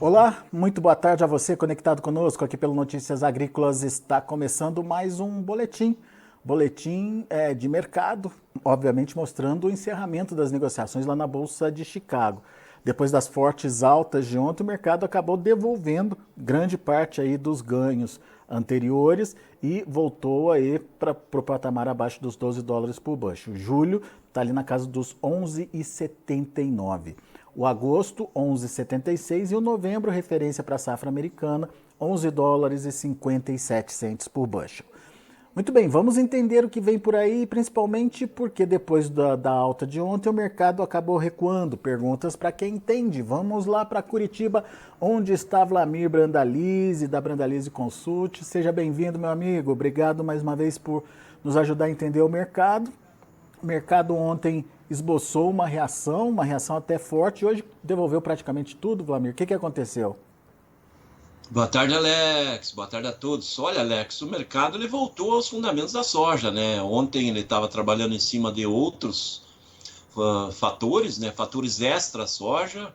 Olá, muito boa tarde a você conectado conosco aqui pelo Notícias Agrícolas. Está começando mais um boletim de mercado, obviamente mostrando o encerramento das negociações lá na Bolsa de Chicago. Depois das fortes altas de ontem, o mercado acabou devolvendo grande parte aí dos ganhos anteriores e voltou aí para o patamar abaixo dos US$ 12 por bushel. Julho está ali na casa dos 11,79. O agosto, 11,76 e o novembro, referência para a safra americana, US$ 11,57 por bushel. Muito bem, vamos entender o que vem por aí, principalmente porque depois da alta de ontem o mercado acabou recuando. Perguntas para quem entende. Vamos lá para Curitiba, onde está Vlamir Brandalize, da Brandalize Consult. Seja bem-vindo, meu amigo. Obrigado mais uma vez por nos ajudar a entender o mercado. O mercado ontem esboçou uma reação até forte, e hoje devolveu praticamente tudo, Vlamir. O que aconteceu? Boa tarde, Alex. Boa tarde a todos. Olha, Alex, o mercado ele voltou aos fundamentos da soja, né? Ontem ele estava trabalhando em cima de outros fatores, né? Fatores extra soja.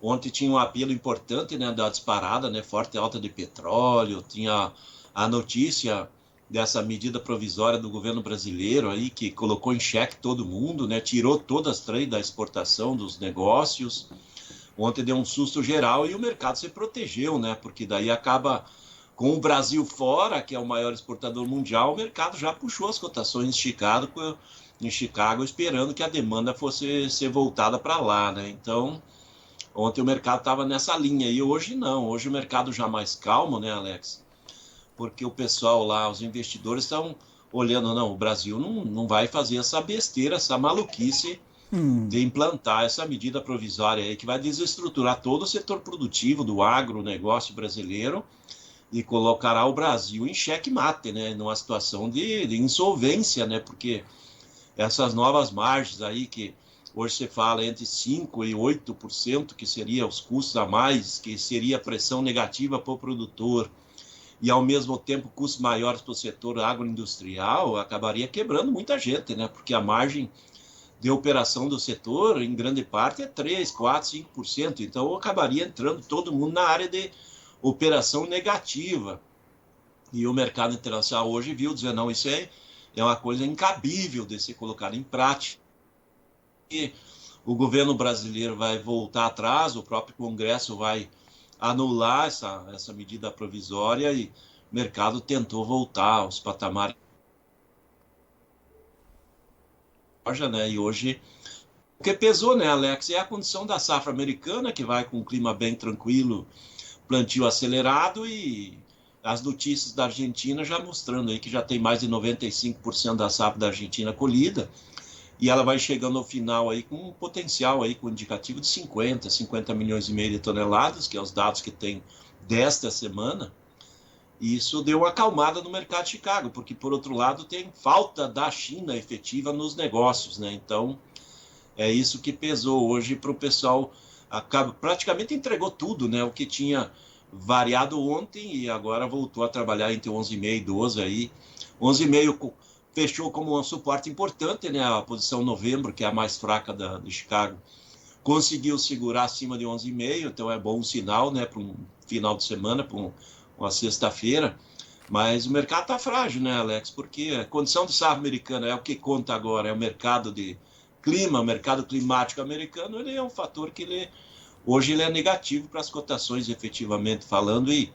Ontem tinha um apelo importante, né, da disparada, né? Forte alta de petróleo. Tinha a notícia dessa medida provisória do governo brasileiro aí que colocou em xeque todo mundo, né? Tirou todas as três da exportação dos negócios. Ontem deu um susto geral e o mercado se protegeu, né? Porque daí acaba com o Brasil fora, que é o maior exportador mundial, o mercado já puxou as cotações em Chicago, esperando que a demanda fosse ser voltada para lá, né? Então, ontem o mercado estava nessa linha e hoje não. Hoje o mercado já mais calmo, né, Alex? Porque o pessoal lá, os investidores estão olhando, não, o Brasil não vai fazer essa besteira, essa maluquice de implantar essa medida provisória aí que vai desestruturar todo o setor produtivo do agronegócio brasileiro e colocará o Brasil em xeque-mate, né, numa situação de insolvência, né, porque essas novas margens aí que hoje se fala entre 5% e 8%, que seria os custos a mais, que seria pressão negativa para o produtor, e ao mesmo tempo custos maiores para o setor agroindustrial, acabaria quebrando muita gente, né, porque a margem de operação do setor, em grande parte, é 3, 4, 5%. Então, acabaria entrando todo mundo na área de operação negativa. E o mercado internacional hoje viu dizer, não, isso é uma coisa incabível de ser colocada em prática. E o governo brasileiro vai voltar atrás, o próprio Congresso vai anular essa medida provisória e o mercado tentou voltar aos patamares, né? E hoje o que pesou, né, Alex, é a condição da safra americana, que vai com um clima bem tranquilo, plantio acelerado, e as notícias da Argentina já mostrando aí que já tem mais de 95% da safra da Argentina colhida, e ela vai chegando ao final aí com um potencial aí, com um indicativo de 50 milhões e meio de toneladas, que é os dados que tem desta semana. E isso deu uma acalmada no mercado de Chicago, porque por outro lado tem falta da China efetiva nos negócios, né? Então, é isso que pesou hoje para o pessoal. Praticamente entregou tudo, né? O que tinha variado ontem e agora voltou a trabalhar entre 11,5 e 12 aí. 11,5 fechou como um suporte importante, né? A posição novembro, que é a mais fraca de Chicago, conseguiu segurar acima de 11,5, então é bom sinal, né? Para um final de semana, para uma sexta-feira. Mas o mercado está frágil, né, Alex? Porque a condição de safra americana é o que conta agora, é o mercado de clima, o mercado climático americano, ele é um fator que hoje ele é negativo para as cotações, efetivamente falando, e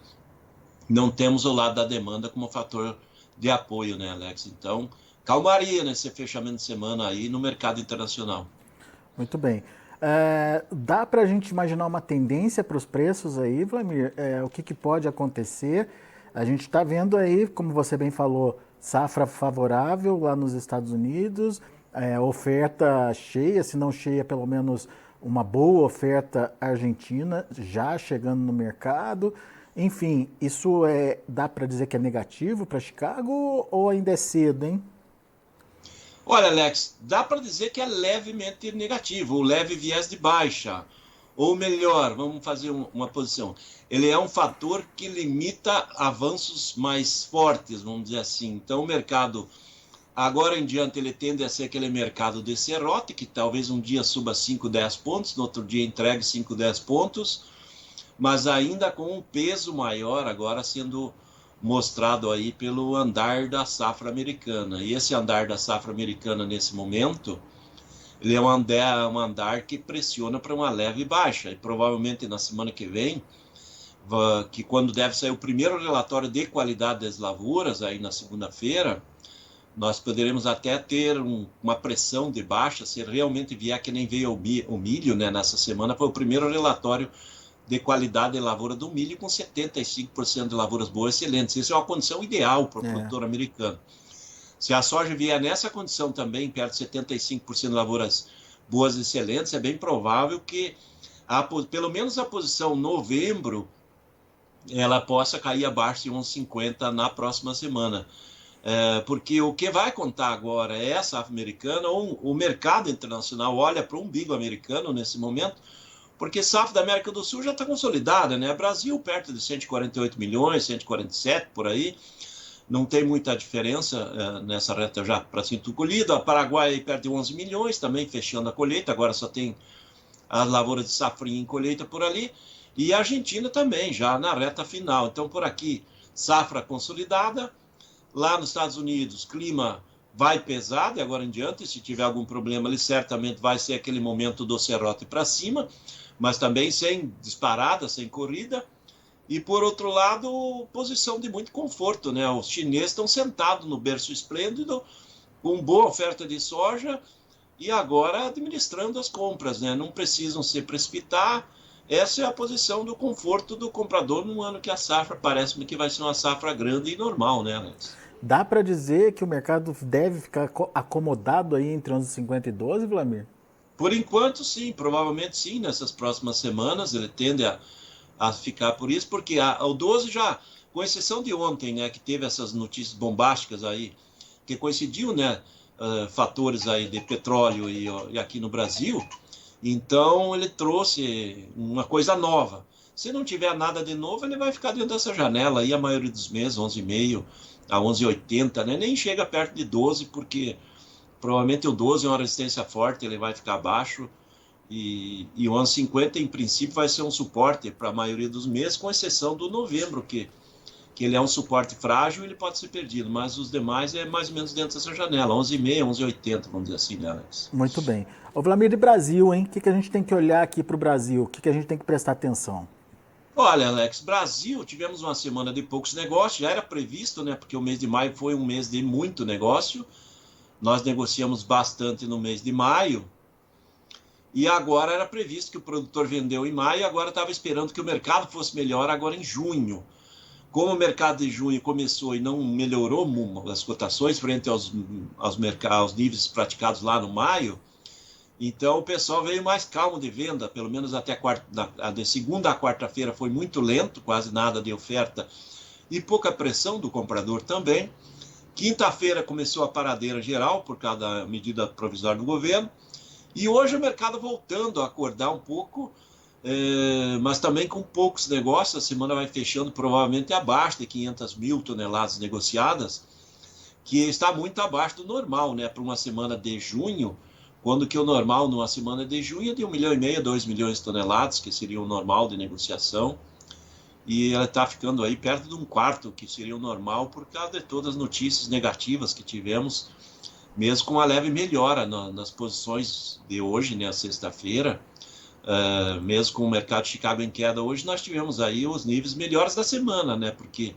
não temos o lado da demanda como fator de apoio, né, Alex? Então, calmaria nesse fechamento de semana aí no mercado internacional. Muito bem. Dá para a gente imaginar uma tendência para os preços aí, Vlamir? O que pode acontecer? A gente está vendo aí, como você bem falou, safra favorável lá nos Estados Unidos, oferta cheia, se não cheia, pelo menos uma boa oferta argentina já chegando no mercado. Enfim, isso dá para dizer que é negativo para Chicago ou ainda é cedo, hein? Olha, Alex, dá para dizer que é levemente negativo, o leve viés de baixa. Ou melhor, vamos fazer uma posição. Ele é um fator que limita avanços mais fortes, vamos dizer assim. Então, o mercado, agora em diante, ele tende a ser aquele mercado de serrote, que talvez um dia suba 5, 10 pontos, no outro dia entregue 5, 10 pontos. mas ainda com um peso maior agora sendo mostrado aí pelo andar da safra americana. E esse andar da safra americana nesse momento, ele é um andar que pressiona para uma leve baixa. E provavelmente na semana que vem, que quando deve sair o primeiro relatório de qualidade das lavouras, aí na segunda-feira, nós poderemos até ter uma pressão de baixa, se realmente vier que nem veio o milho, né? Nessa semana foi o primeiro relatório de qualidade de lavoura do milho com 75% de lavouras boas excelentes. Isso é uma condição ideal para o produtor americano. Se a soja vier nessa condição também, perto de 75% de lavouras boas excelentes, é bem provável que pelo menos a posição novembro ela possa cair abaixo de 1,50 na próxima semana. Porque o que vai contar agora é a safra americana, ou o mercado internacional olha para o umbigo americano nesse momento, porque safra da América do Sul já está consolidada, né? Brasil perto de 148 milhões, 147 por aí, não tem muita diferença nessa reta já para ser colhida. A Paraguai perto de 11 milhões, também fechando a colheita, agora só tem as lavouras de safrinha em colheita por ali, e a Argentina também, já na reta final. Então, por aqui, safra consolidada. Lá nos Estados Unidos, clima vai pesar de agora em diante. Se tiver algum problema, ele certamente vai ser aquele momento do serrote para cima, mas também sem disparada, sem corrida. E, por outro lado, posição de muito conforto, né? Os chineses estão sentados no berço esplêndido, com boa oferta de soja, e agora administrando as compras, né? Não precisam se precipitar. Essa é a posição do conforto do comprador num ano que a safra parece-me que vai ser uma safra grande e normal, né, Alex? Dá para dizer que o mercado deve ficar acomodado aí entre 11,50 e 12, Vlamir? Por enquanto, sim, provavelmente sim, nessas próximas semanas ele tende a ficar por isso, porque o 12 já, com exceção de ontem, né, que teve essas notícias bombásticas aí, que coincidiu, né, fatores aí de petróleo e aqui no Brasil, então ele trouxe uma coisa nova. Se não tiver nada de novo, ele vai ficar dentro dessa janela aí a maioria dos meses, 11,5 a 11,80, né? Nem chega perto de 12, porque provavelmente o 12 é uma resistência forte, ele vai ficar abaixo, e o 11,50 em princípio vai ser um suporte para a maioria dos meses, com exceção do novembro, que ele é um suporte frágil e ele pode ser perdido, mas os demais é mais ou menos dentro dessa janela, 11,5, 11,80, vamos dizer assim, né, Alex? Muito bem. Ô Vlamir, de Brasil, hein? O que a gente tem que olhar aqui para o Brasil? O que a gente tem que prestar atenção? Olha, Alex, Brasil, tivemos uma semana de poucos negócios, já era previsto, né? Porque o mês de maio foi um mês de muito negócio. Nós negociamos bastante no mês de maio. E agora era previsto que o produtor vendeu em maio, e agora estava esperando que o mercado fosse melhor agora em junho. Como o mercado de junho começou e não melhorou as cotações frente aos níveis praticados lá no maio, então o pessoal veio mais calmo de venda, pelo menos até de segunda a quarta-feira foi muito lento, quase nada de oferta e pouca pressão do comprador também. Quinta-feira começou a paradeira geral por causa da medida provisória do governo, e hoje o mercado voltando a acordar um pouco, mas também com poucos negócios. A semana vai fechando provavelmente abaixo de 500 mil toneladas negociadas, que está muito abaixo do normal, né? Para uma semana de junho, quando que o normal numa semana de junho é de 1,5 milhão, 2 milhões de toneladas, que seria o normal de negociação, e ela está ficando aí perto de um quarto, que seria o normal, por causa de todas as notícias negativas que tivemos, mesmo com uma leve melhora nas posições de hoje, né, sexta-feira, mesmo com o mercado de Chicago em queda hoje, nós tivemos aí os níveis melhores da semana, né, porque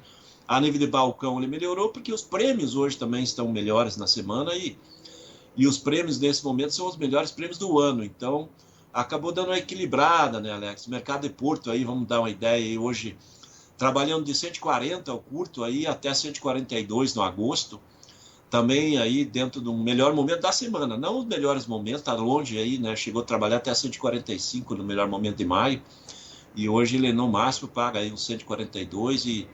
a nível de balcão ele melhorou, porque os prêmios hoje também estão melhores na semana, e os prêmios nesse momento são os melhores prêmios do ano, então acabou dando uma equilibrada, né, Alex? O mercado de Porto aí, vamos dar uma ideia aí, hoje trabalhando de 140 ao curto aí até 142 no agosto, também aí dentro do melhor momento da semana, não os melhores momentos, tá longe aí, né, chegou a trabalhar até 145 no melhor momento de maio, e hoje ele no máximo paga aí uns 142 e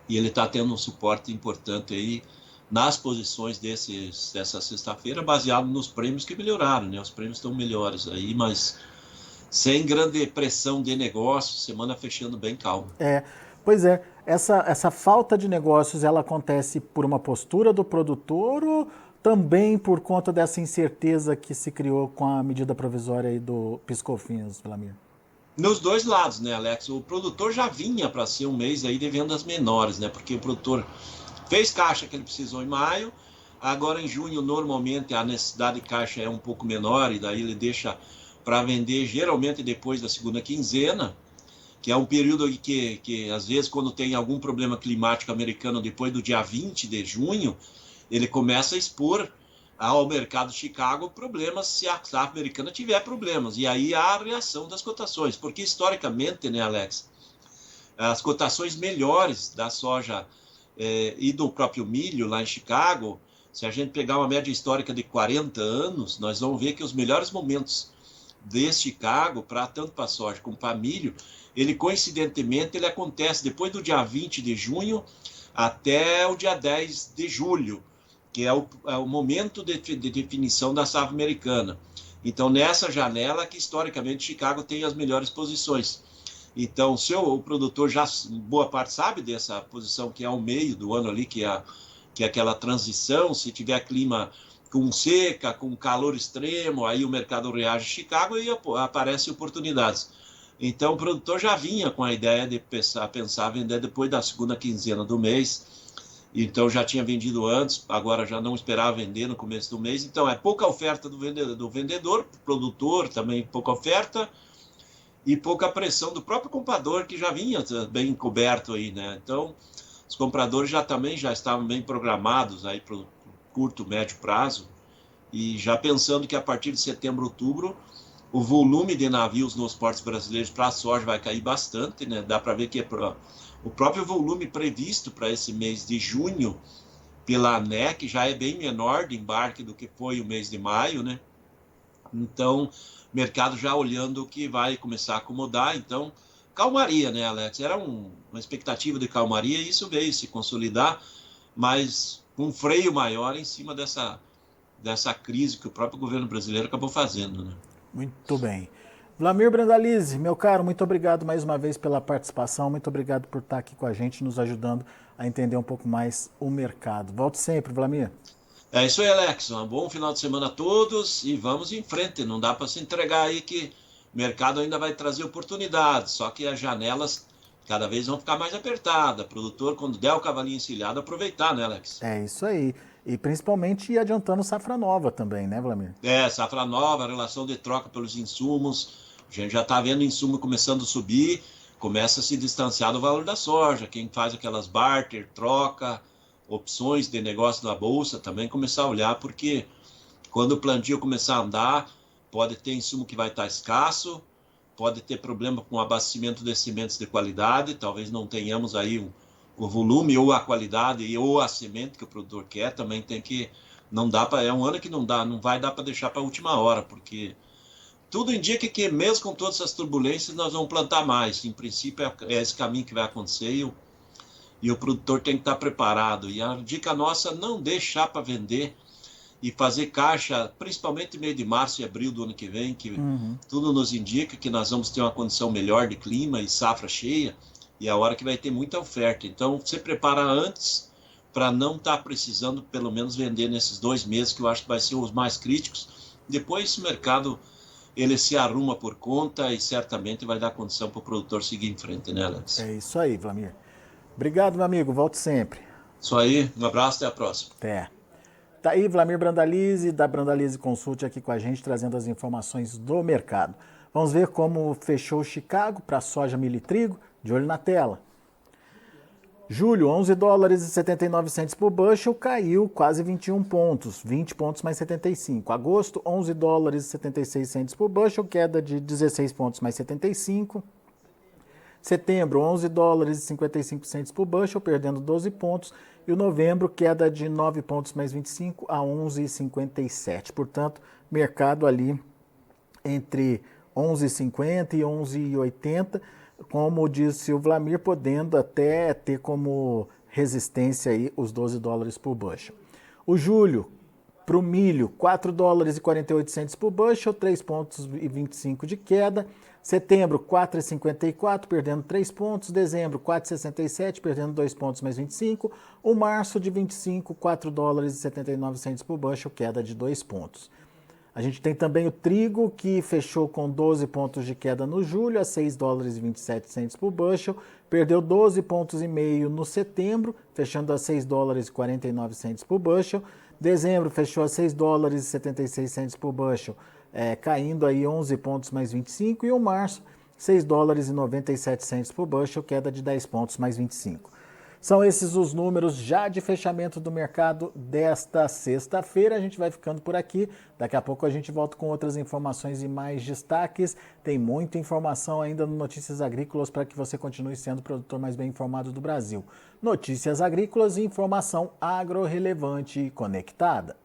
ele está tendo um suporte importante aí nas posições dessa sexta-feira, baseado nos prêmios que melhoraram, né? Os prêmios estão melhores aí, mas sem grande pressão de negócio, semana fechando bem calma. Pois é, essa falta de negócios, ela acontece por uma postura do produtor ou também por conta dessa incerteza que se criou com a medida provisória aí do PIS/COFINS, Vlamir? Nos dois lados, né, Alex? O produtor já vinha para ser um mês aí de vendas menores, né? Porque o produtor fez caixa que ele precisou em maio, agora em junho normalmente a necessidade de caixa é um pouco menor e daí ele deixa para vender geralmente depois da segunda quinzena, que é um período que às vezes quando tem algum problema climático americano depois do dia 20 de junho, ele começa a expor ao mercado de Chicago problemas se a safra americana tiver problemas. E aí há a reação das cotações, porque historicamente, né, Alex, as cotações melhores da soja e do próprio milho lá em Chicago, se a gente pegar uma média histórica de 40 anos, nós vamos ver que os melhores momentos de Chicago, tanto para soja como para milho, ele coincidentemente ele acontece depois do dia 20 de junho até o dia 10 de julho, que é o momento de definição da safra americana. Então, nessa janela que historicamente Chicago tem as melhores posições. Então, se o produtor já, boa parte, sabe dessa posição que é o meio do ano ali, que é aquela transição, se tiver clima com seca, com calor extremo, aí o mercado reage em Chicago e aparecem oportunidades. Então, o produtor já vinha com a ideia de pensar vender depois da segunda quinzena do mês. Então, já tinha vendido antes, agora já não esperava vender no começo do mês. Então, é pouca oferta do vendedor, produtor também pouca oferta, e pouca pressão do próprio comprador, que já vinha bem coberto aí, né? Então, os compradores também já estavam bem programados aí para o curto, médio prazo, e já pensando que a partir de setembro, outubro, o volume de navios nos portos brasileiros para a soja vai cair bastante, né? Dá para ver que o próprio volume previsto para esse mês de junho pela ANEC já é bem menor de embarque do que foi o mês de maio, né? Então, mercado já olhando que vai começar a acomodar, então, calmaria, né, Alex? Era uma expectativa de calmaria e isso veio se consolidar, mas com um freio maior em cima dessa crise que o próprio governo brasileiro acabou fazendo, né? Muito bem. Vlamir Brandalize, meu caro, muito obrigado mais uma vez pela participação, muito obrigado por estar aqui com a gente, nos ajudando a entender um pouco mais o mercado. Volte sempre, Vlamir. É isso aí, Alex. Um bom final de semana a todos e vamos em frente. Não dá para se entregar aí que o mercado ainda vai trazer oportunidades, só que as janelas cada vez vão ficar mais apertadas. O produtor, quando der o cavalinho encilhado, aproveitar, né, Alex? É isso aí. E principalmente ir adiantando safra nova também, né, Vlamir? Safra nova, relação de troca pelos insumos. A gente já está vendo o insumo começando a subir, começa a se distanciar do valor da soja. Quem faz aquelas barter, troca, opções de negócio da bolsa, também começar a olhar, porque quando o plantio começar a andar, pode ter insumo que vai estar escasso, pode ter problema com o abastecimento de sementes de qualidade, talvez não tenhamos aí o volume ou a qualidade ou a semente que o produtor quer, também tem que, não dá para, é um ano que não vai dar para deixar para a última hora, porque tudo indica que mesmo com todas essas turbulências nós vamos plantar mais, em princípio é esse caminho que vai acontecer e o produtor tem que estar preparado, e a dica nossa, não deixar para vender e fazer caixa, principalmente meio de março e abril do ano que vem, que tudo nos indica que nós vamos ter uma condição melhor de clima e safra cheia, e é a hora que vai ter muita oferta. Então, você prepara antes para não estar precisando, pelo menos, vender nesses 2 meses, que eu acho que vai ser os mais críticos. Depois, o mercado ele se arruma por conta e certamente vai dar condição para o produtor seguir em frente, né, Alex? É isso aí, Vlamir. Obrigado, meu amigo. Volte sempre. Isso aí. Um abraço, até a próxima. Até. Tá aí Vlamir Brandalize, da Brandalize Consult, aqui com a gente, trazendo as informações do mercado. Vamos ver como fechou Chicago para soja, milho e trigo, de olho na tela. Julho, 11 dólares e 79 centes por bushel, caiu quase 21 pontos, 20 pontos mais 75. Agosto, 11 dólares e 76 centes por bushel, queda de 16 pontos mais 75. Setembro, 11 dólares e 55 centes por bushel, perdendo 12 pontos. E o novembro, queda de 9 pontos mais 25 a 11,57. Portanto, mercado ali entre 11,50 e 11,80, como disse o Vlamir, podendo até ter como resistência aí os 12 dólares por bushel. O julho, para o milho, 4 dólares e 48 centes por bushel, 3 pontos e 25 de queda. Setembro, 4,54, perdendo 3 pontos. Dezembro, 4,67, perdendo 2 pontos mais 25. O março de 25, 4 dólares e 79 centes por bushel, queda de 2 pontos. A gente tem também o trigo, que fechou com 12 pontos de queda no julho, a 6 dólares e 27 centes por bushel, perdeu 12 pontos e meio no setembro, fechando a 6 dólares e 49 centes por bushel. Dezembro fechou a 6 dólares e 76 centes por bushel, caindo aí 11 pontos mais 25, e o março 6 dólares e 97 centes por bushel, queda de 10 pontos mais 25. São esses os números já de fechamento do mercado desta sexta-feira. A gente vai ficando por aqui. Daqui a pouco a gente volta com outras informações e mais destaques. Tem muita informação ainda no Notícias Agrícolas para que você continue sendo o produtor mais bem informado do Brasil. Notícias Agrícolas e informação agro-relevante e conectada.